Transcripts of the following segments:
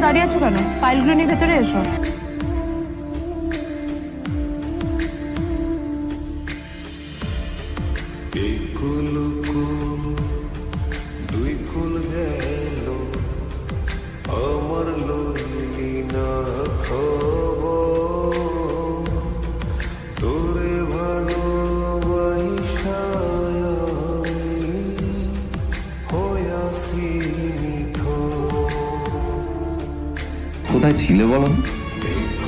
দাঁড়িয়ে আছো কেন? ফাইলগুলো নিয়ে ভেতরে এসো। কোথায় ছিলে বলো?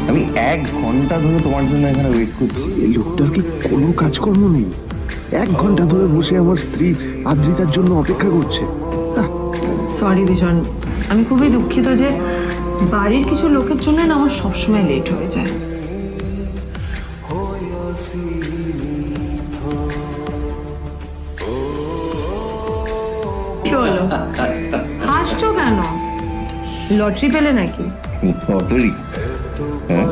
আমি 1 ঘন্টা ধরে তোমার জন্য এখানে ওয়েট করছি। এই লোকটার কি কোনো কাজকর্ম নেই? 1 ঘন্টা ধরে বসে আমার স্ত্রী আদ্রিতার জন্য অপেক্ষা করছে। সরি বিজন, আমি খুবই দুঃখিত যে বাড়ির কিছু লোকের জন্য না আমার সবসময় লেট হয়ে যায়। কি হলো, হাসছো কেন? লটারি পেলে নাকি? লটারি? হ্যাঁ,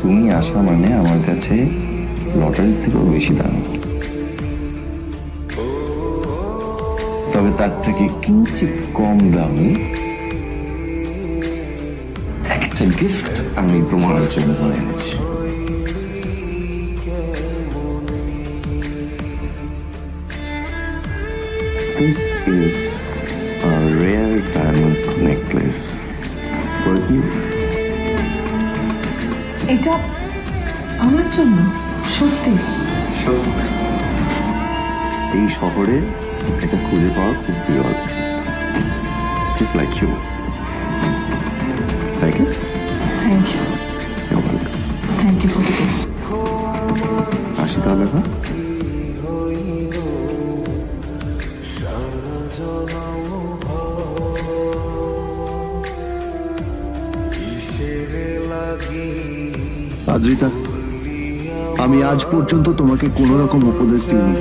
তুমি আসা মানে আমার কাছে লটারির থেকেও বেশি দাম। তবে তার থেকে কিঞ্চিত কম দামে একটা গিফট আমি তোমার জন্য এনেছি। This is a rare diamond necklace for you. এটা আমার জন্য? সত্যি? এই শহরে এটা খুঁজে পাওয়া খুব বিরল। Just like you. Like it? Thank you. You're welcome. Thank you for the gift. আসি তাহলে, হ্যাঁ? আদ্রিতা, আমি আজ পর্যন্ত তোমাকে কোনো রকম উপদেশ দিইনি,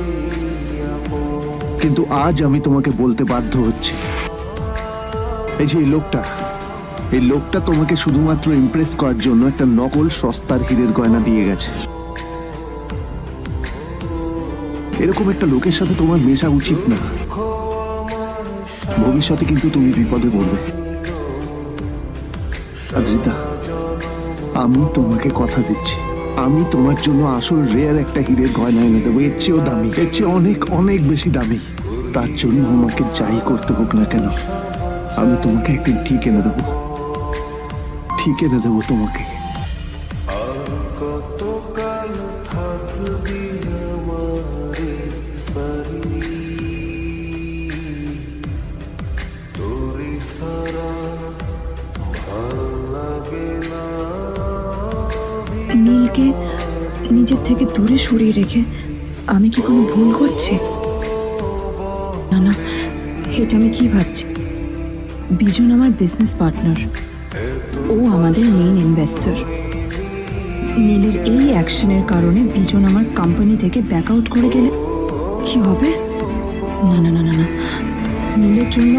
কিন্তু আজ আমি তোমাকে বলতে বাধ্য হচ্ছি। এই যে এই লোকটা তোমাকে শুধুমাত্র ইমপ্রেস করার জন্য একটা নকল সস্তার হীরের গয়না দিয়ে গেছে। এরকম একটা লোকের সাথে তোমার মেশা উচিত না। ভবিষ্যতে কিন্তু তুমি বিপদে পড়বে। আদ্রিতা, আমি তোমাকে কথা দিচ্ছি, আমি তোমার জন্য আসল রেয়ার একটা হীরের গয়না এনে দেবো। এর চেয়েও দামি, এর চেয়ে অনেক অনেক বেশি দামি। তার জন্য আমাকে যাই করতে হোক না কেন, আমি তোমাকে একদিন ঠিক এনে দেবো, ঠিক এনে দেবো তোমাকে। নীলকে নিজের থেকে দূরে সরিয়ে রেখে আমি কি কোনো ভুল করছি? না না, এটা আমি কি ভাবছি? বিজন আমার বিজনেস পার্টনার, ও আমাদের মেইন ইনভেস্টর। নীলের এই অ্যাকশনের কারণে বিজন আমার কোম্পানি থেকে ব্যাক আউট করে গেলে কি হবে? না না না না না, নীলের জন্য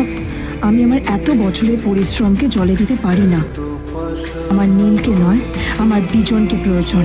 আমি আমার এত বছরের পরিশ্রমকে জলে দিতে পারি না। আমার নীলকে নয়, আমার বিজনকে প্রয়োজন।